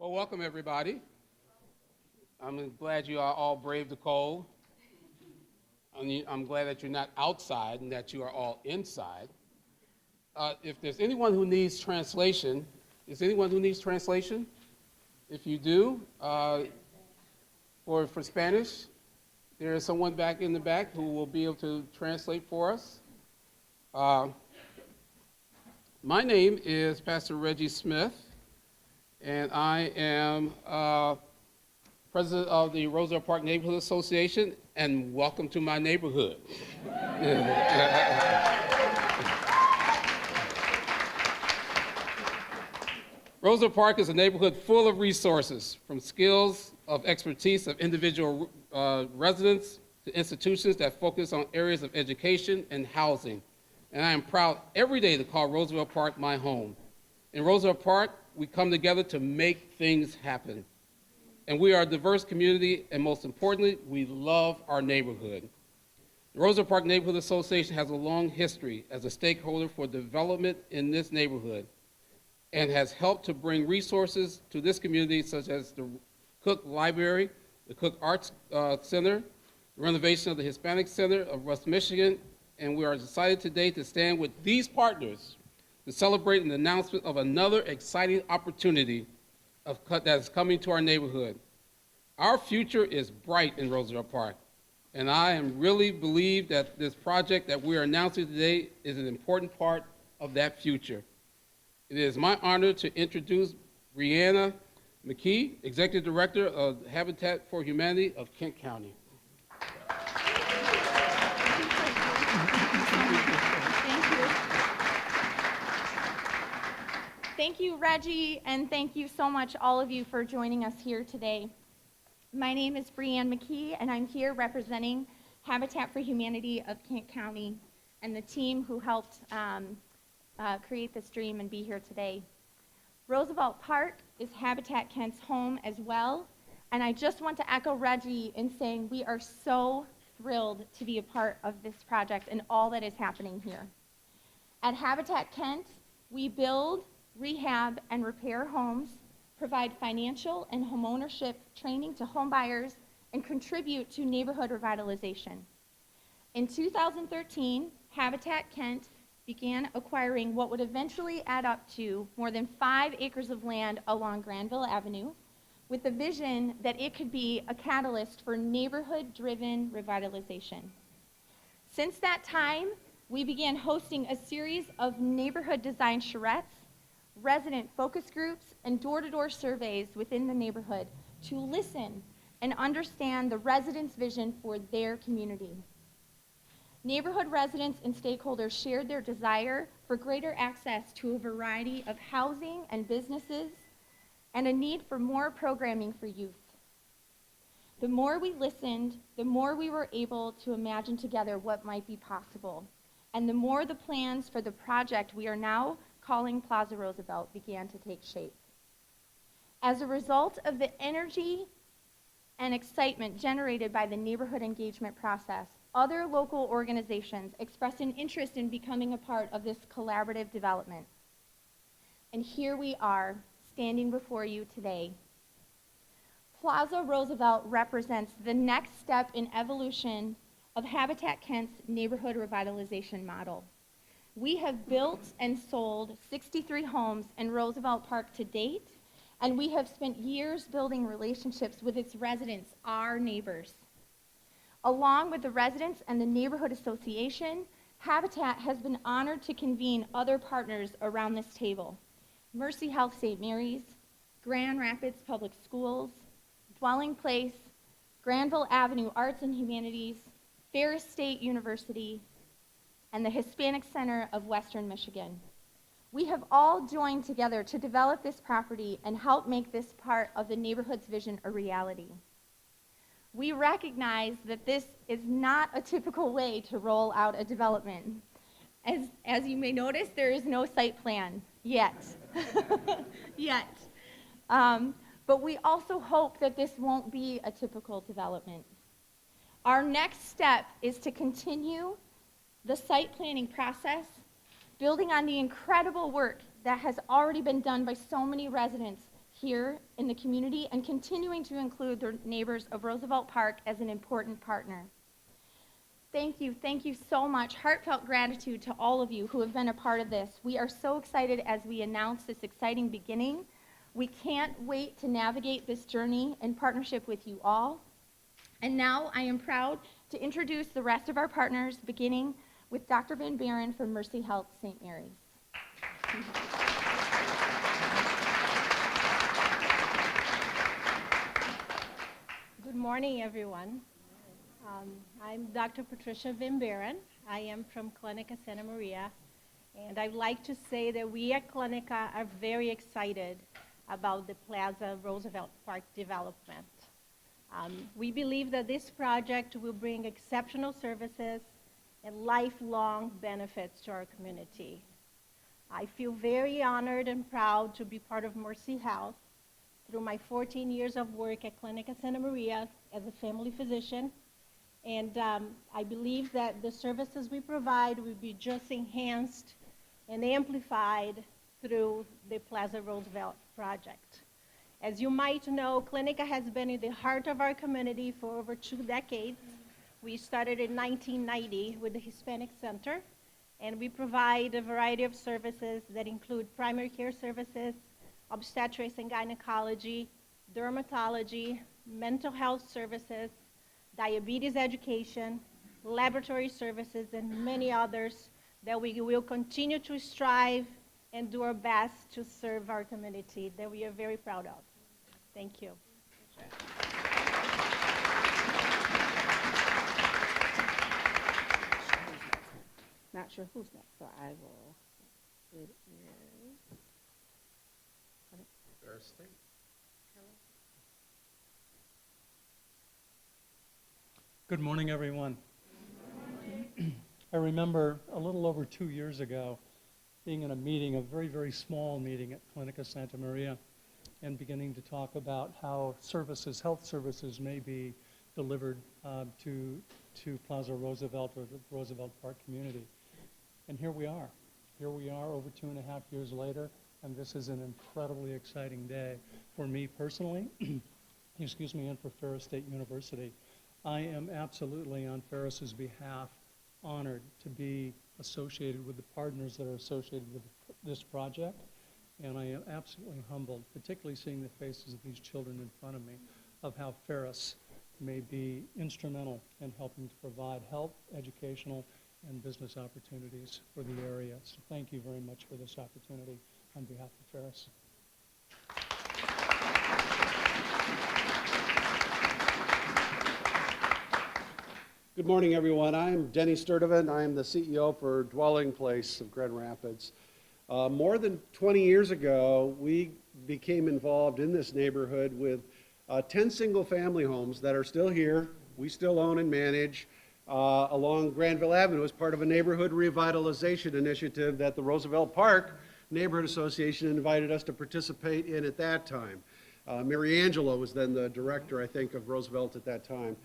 Well, welcome everybody. I'm glad you are all brave the cold. I'm glad that you're not outside and that you are all inside. If there's anyone who needs translation, is anyone who needs translation? If you do, for Spanish, there is someone back in the back who will be able to translate for us. My name is Pastor Reggie Smith, and I am president of the Roosevelt Park Neighborhood Association, and welcome to my neighborhood. Roosevelt Park is a neighborhood full of resources, from skills of expertise of individual residents to institutions that focus on areas of education and housing. And I am proud every day to call Roosevelt Park my home. In Roosevelt Park, we come together to make things happen. And we are a diverse community, and most importantly, we love our neighborhood. The Roosevelt Park Neighborhood Association has a long history as a stakeholder for development in this neighborhood and has helped to bring resources to this community such as the Cook Library, the Cook Arts Center, the renovation of the Hispanic Center of West Michigan, and we are excited today to stand with these partners to celebrate an announcement of another exciting opportunity that is coming to our neighborhood. Our future is bright in Roosevelt Park, and I really believe that this project that we are announcing today is an important part of that future. It is my honor to introduce Brianna McKee, Executive Director of Habitat for Humanity of Kent County. Thank you, Reggie, and thank you so much, all of you, for joining us here today. My name is Brianna McKee, and I'm here representing Habitat for Humanity of Kent County and the team who helped create this dream and be here today. Roosevelt Park is Habitat Kent's home as well, and I just want to echo Reggie in saying we are so thrilled to be a part of this project and all that is happening here. At Habitat Kent, we build, rehab, and repair homes, provide financial and homeownership training to homebuyers, and contribute to neighborhood revitalization. In 2013, Habitat Kent began acquiring what would eventually add up to more than 5 acres of land along Granville Avenue, with the vision that it could be a catalyst for neighborhood-driven revitalization. Since that time, we began hosting a series of neighborhood design charrettes, resident focus groups, and door-to-door surveys within the neighborhood to listen and understand the residents' vision for their community. Neighborhood residents and stakeholders shared their desire for greater access to a variety of housing and businesses and a need for more programming for youth. The more we listened, the more we were able to imagine together what might be possible, and the more the plans for the project we are now calling Plaza Roosevelt began to take shape. As a result of the energy and excitement generated by the neighborhood engagement process, other local organizations expressed an interest in becoming a part of this collaborative development. And here we are, standing before you today. Plaza Roosevelt represents the next step in evolution of Habitat Kent's neighborhood revitalization model. We have built and sold 63 homes in Roosevelt Park to date, and we have spent years building relationships with its residents, our neighbors. Along with the residents and the Neighborhood Association, Habitat has been honored to convene other partners around this table: Mercy Health St. Mary's, Grand Rapids Public Schools, Dwelling Place, Granville Avenue Arts and Humanities, Ferris State University, and the Hispanic Center of Western Michigan. We have all joined together to develop this property and help make this part of the neighborhood's vision a reality. We recognize that this is not a typical way to roll out a development. As you may notice, there is no site plan yet. But we also hope that this won't be a typical development. Our next step is to continue the site planning process, building on the incredible work that has already been done by so many residents here in the community and continuing to include the neighbors of Roosevelt Park as an important partner. Thank you so much. Heartfelt gratitude to all of you who have been a part of this. We are so excited as we announce this exciting beginning. We can't wait to navigate this journey in partnership with you all. And now I am proud to introduce the rest of our partners, beginning with Dr. Van Buren from Mercy Health St. Mary's. Good morning, everyone. I'm Dr. Patricia Van Buren. I am from Clinica Santa Maria, and I'd like to say that we at Clinica are very excited about the Plaza Roosevelt Park development. We believe that this project will bring exceptional services and lifelong benefits to our community. I feel very honored and proud to be part of Mercy Health through my 14 years of work at Clinica Santa Maria as a family physician. And I believe that the services we provide will be just enhanced and amplified through the Plaza Roosevelt project. As you might know, Clinica has been in the heart of our community for over 2 decades. We started in 1990 with the Hispanic Center, and we provide a variety of services that include primary care services, obstetrics and gynecology, dermatology, mental health services, diabetes education, laboratory services, and many others that we will continue to strive and do our best to serve our community that we are very proud of. Thank you. Not sure who's next, so I will. It is. Fair State. Good morning, everyone. I remember a little over 2 years ago being in a meeting, a very, very small meeting at Clinica Santa Maria, and beginning to talk about how services, health services may be delivered to Plaza Roosevelt or the Roosevelt Park community. And here we are. Here we are over 2.5 years later, and this is an incredibly exciting day for me personally, excuse me, and for Ferris State University. I am absolutely, on Ferris's behalf, honored to be associated with the partners that are associated with this project, and I am absolutely humbled, particularly seeing the faces of these children in front of me, of how Ferris may be instrumental in helping to provide health, educational, and business opportunities for the area. So thank you very much for this opportunity on behalf of Ferris. Good morning, everyone. I'm Denny Sturdivant. I am the CEO for Dwelling Place of Grand Rapids. More than 20 years ago, we became involved in this neighborhood with 10 single-family homes that are still here. We still own and manage along Granville Avenue as part of a neighborhood revitalization initiative that the Roosevelt Park Neighborhood Association invited us to participate in at that time. Mary Angela was then the director, I think, of Roosevelt at that time.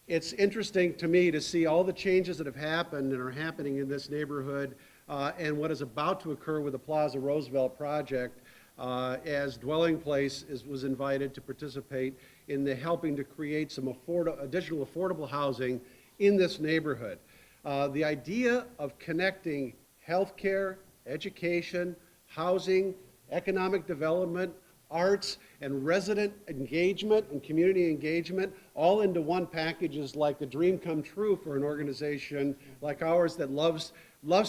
It's interesting to me to see all the changes that have happened and are happening in this neighborhood and what is about to occur with the Plaza Roosevelt project as Dwelling Place was invited to participate in the helping to create some additional affordable housing in this neighborhood. The idea of connecting healthcare, education, housing, economic development, arts, and resident engagement and community engagement all into one package is like a dream come true for an organization like ours that loves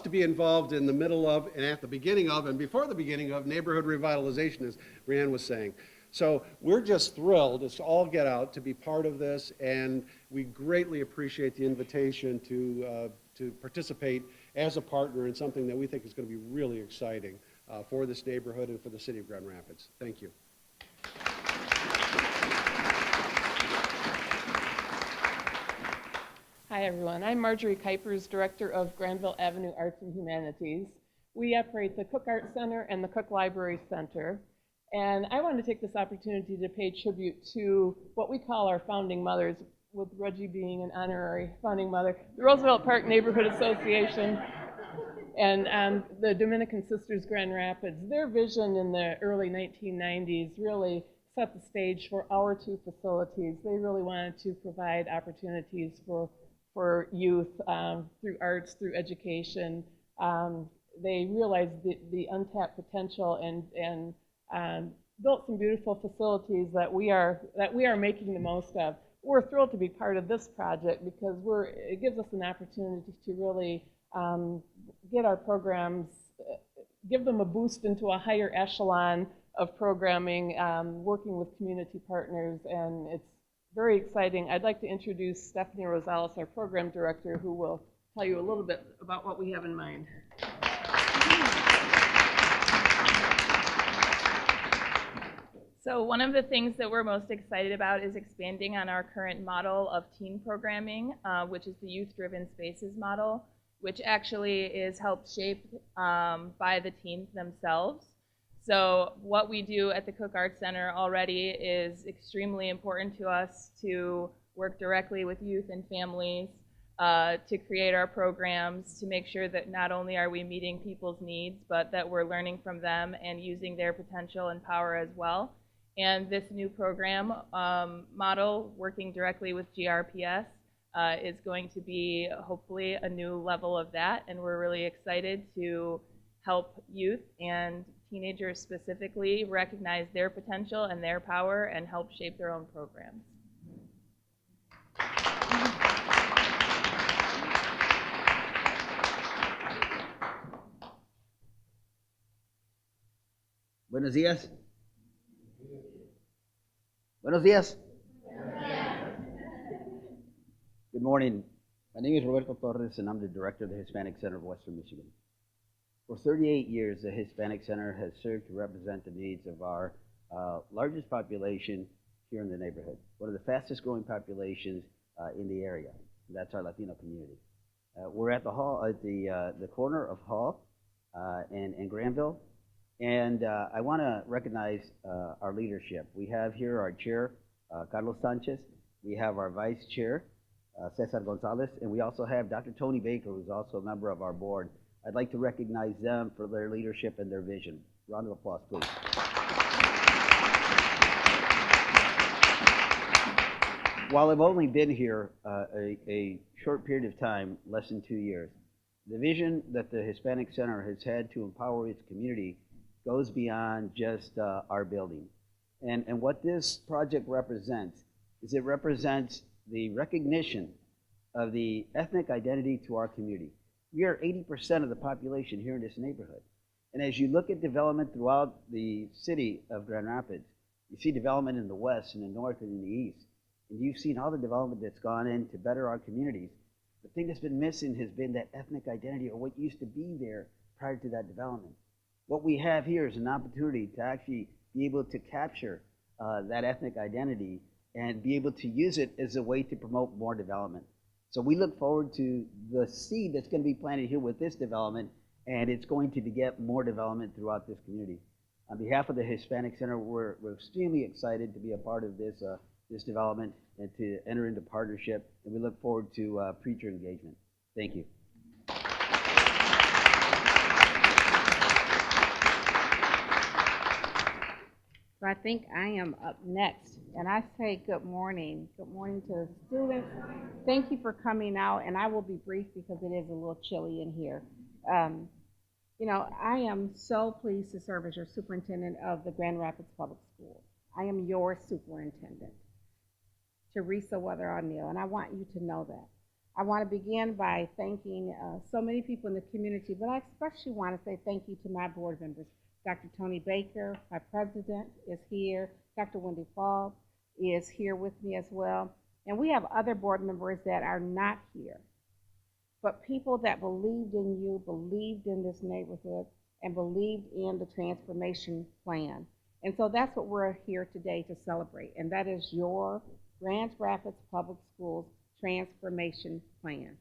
to be involved in the middle of and at the beginning of and before the beginning of neighborhood revitalization, as Brianne was saying. So we're just thrilled as all get out to be part of this, and we greatly appreciate the invitation to participate as a partner in something that we think is going to be really exciting for this neighborhood and for the city of Grand Rapids. Thank you. Hi, everyone. I'm Marjorie Kuipers, Director of Granville Avenue Arts and Humanities. We operate the Cook Art Center and the Cook Library Center. And I wanted to take this opportunity to pay tribute to what we call our founding mothers, with Reggie being an honorary founding mother, the Roosevelt Park Neighborhood Association. And the Dominican Sisters Grand Rapids, their vision in the early 1990s really set the stage for our two facilities. They really wanted to provide opportunities for youth through arts, through education. They realized the untapped potential and built some beautiful facilities that we are making the most of. We're thrilled to be part of this project because it gives us an opportunity to really get our programs, give them a boost into a higher echelon of programming, working with community partners, and it's very exciting. I'd like to introduce Stephanie Rosales, our program director, who will tell you a little bit about what we have in mind. So one of the things that we're most excited about is expanding on our current model of teen programming, which is the youth-driven spaces model, which actually is helped shaped by the teens themselves. So what we do at the Cook Arts Center already is extremely important to us to work directly with youth and families to create our programs, to make sure that not only are we meeting people's needs, but that we're learning from them and using their potential and power as well. And this new program model, working directly with GRPS, is going to be hopefully a new level of that, and we're really excited to help youth and teenagers specifically recognize their potential and their power and help shape their own programs. Buenos días. Buenos días. Good morning. My name is Roberto Torres, and I'm the director of the Hispanic Center of Western Michigan. For 38 years, the Hispanic Center has served to represent the needs of our largest population here in the neighborhood, one of the fastest growing populations in the area. That's our Latino community. We're at the hall, at the corner of Hall and Granville, and I want to recognize our leadership. We have here our chair, Carlos Sanchez. We have our vice chair, Cesar Gonzalez, and we also have Dr. Tony Baker, who's also a member of our board. I'd like to recognize them for their leadership and their vision. Round of applause, please. While I've only been here a short period of time, less than 2 years, the vision that the Hispanic Center has had to empower its community goes beyond just our building. And what this project represents is it represents the recognition of the ethnic identity to our community. We are 80% of the population here in this neighborhood. And as you look at development throughout the city of Grand Rapids, you see development in the west and the north and in the east. And you've seen all the development that's gone in to better our communities. The thing that's been missing has been that ethnic identity, or what used to be there prior to that development. What we have here is an opportunity to actually be able to capture that ethnic identity and be able to use it as a way to promote more development. So we look forward to the seed that's going to be planted here with this development, and it's going to beget more development throughout this community. On behalf of the Hispanic Center, we're extremely excited to be a part of this, this development and to enter into partnership, and we look forward to future engagement. Thank you. So I think I am up next, and I say good morning. Good morning to the students. Thank you for coming out, and I will be brief because it is a little chilly in here. You know, I am so pleased to serve as your superintendent of the Grand Rapids Public Schools. I am your superintendent, Teresa Weather O'Neill, and I want you to know that. I want to begin by thanking so many people in the community, but I especially want to say thank you to my board members. Dr. Tony Baker, my president, is here. Dr. Wendy Falk is here with me as well. And we have other board members that are not here. But people that believed in you, believed in this neighborhood, and believed in the transformation plan. And so that's what we're here today to celebrate. And that is your Grand Rapids Public Schools transformation plan.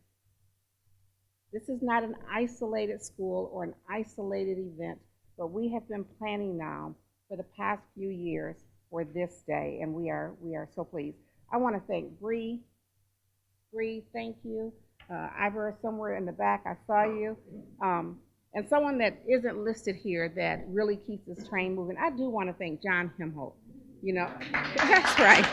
This is not an isolated school or an isolated event, but we have been planning now for the past few years for this day, and we are so pleased. I want to thank Bree. Bree, thank you. Ivor, somewhere in the back, I saw you. And someone that isn't listed here that really keeps this train moving, I do want to thank John Hemholt. You know, that's right.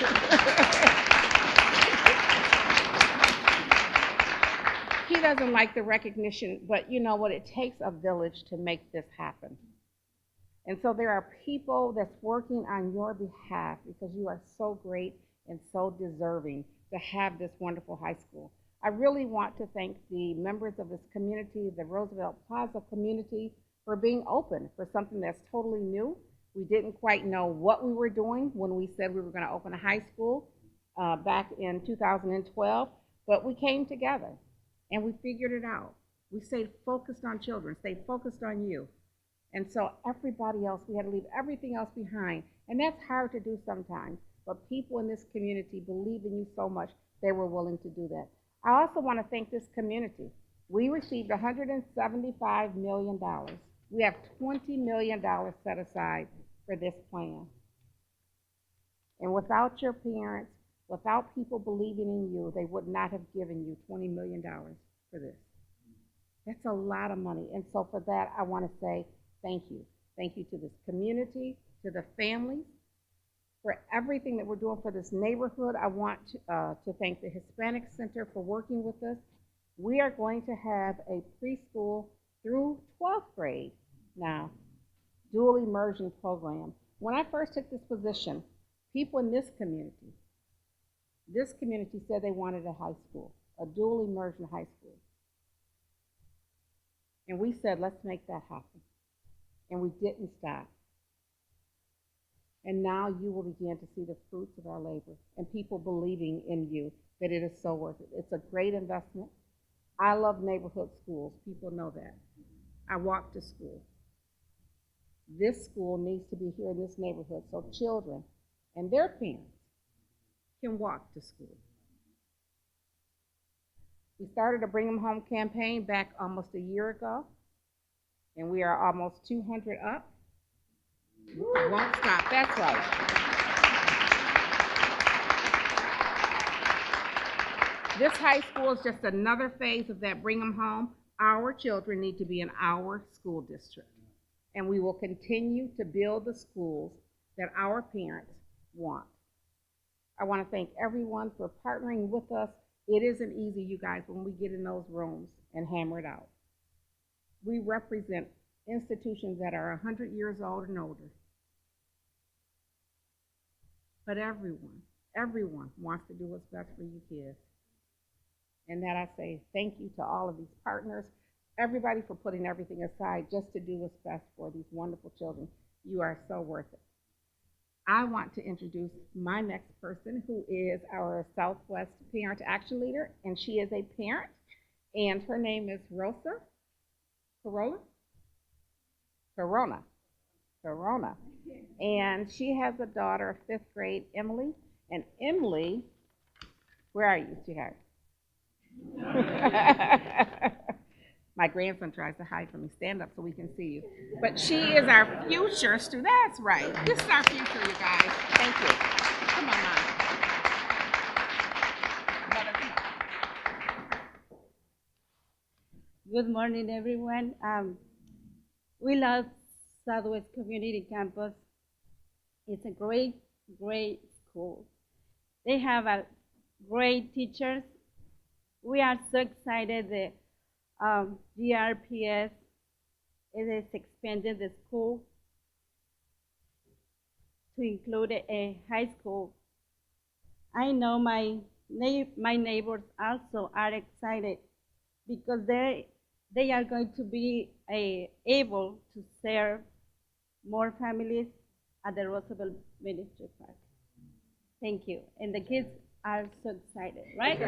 He doesn't like the recognition, but you know what? It takes a village to make this happen. And so there are people that's working on your behalf because you are so great and so deserving to have this wonderful high school. I really want to thank the members of this community, the Roosevelt Plaza community, for being open for something that's totally new. We didn't quite know what we were doing when we said we were going to open a high school back in 2012, but we came together and we figured it out. We stayed focused on children, stayed focused on you. And so everybody else, we had to leave everything else behind. And that's hard to do sometimes, but people in this community believe in you so much, they were willing to do that. I also want to thank this community. We received $175 million. We have $20 million set aside for this plan. And without your parents, without people believing in you, they would not have given you $20 million for this. That's a lot of money. And so for that, I want to say thank you. Thank you to this community, to the families, for everything that we're doing for this neighborhood. I want to thank the Hispanic Center for working with us. We are going to have a preschool through 12th grade now, dual immersion program. When I first took this position, people in this community said they wanted a high school, a dual immersion high school. And we said, let's make that happen. And we didn't stop. And now you will begin to see the fruits of our labor and people believing in you that it is so worth it. It's a great investment. I love neighborhood schools. People know that. I walk to school. This school needs to be here in this neighborhood so children and their parents can walk to school. We started a Bring 'em Home campaign back almost a year ago, and we are almost 200 up. Won't stop, that's right. This high school is just another phase of that Bring 'em Home. Our children need to be in our school district, and we will continue to build the schools that our parents want. I want to thank everyone for partnering with us. It isn't easy, you guys, when we get in those rooms and hammer it out. We represent institutions that are 100 years old and older. But everyone wants to do what's best for you kids. And that I say thank you to all of these partners, everybody for putting everything aside just to do what's best for these wonderful children. You are so worth it. I want to introduce my next person, who is our Southwest Parent Action Leader, and she is a parent, and her name is Rosa Corona. And she has a daughter of 5th grade, Emily. And Emily, where are you, sweetheart? My grandson tries to hide from me. Stand up so we can see you. But she is our future student. That's right. This is our future, you guys. Thank you. Come on, Mom. Mother, come on. Good morning, everyone. We love Southwest Community Campus. It's a great, great school. They have a great teachers. We are so excited that GRPS has expanded the school to include a high school. I know my neighbors also are excited because they are going to be able to serve more families at the Roosevelt Ministry Park. Thank you. And the kids are so excited, right?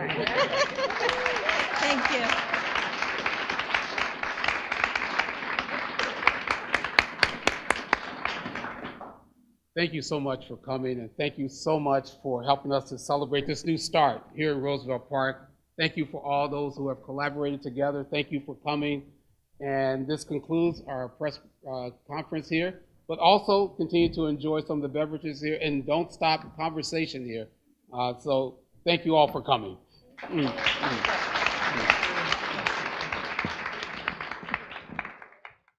Thank you. Thank you so much for coming, and thank you so much for helping us to celebrate this new start here in Roosevelt Park. Thank you for all those who have collaborated together. Thank you for coming. And this concludes our press conference here, but also continue to enjoy some of the beverages here, and don't stop the conversation here. So thank you all for coming.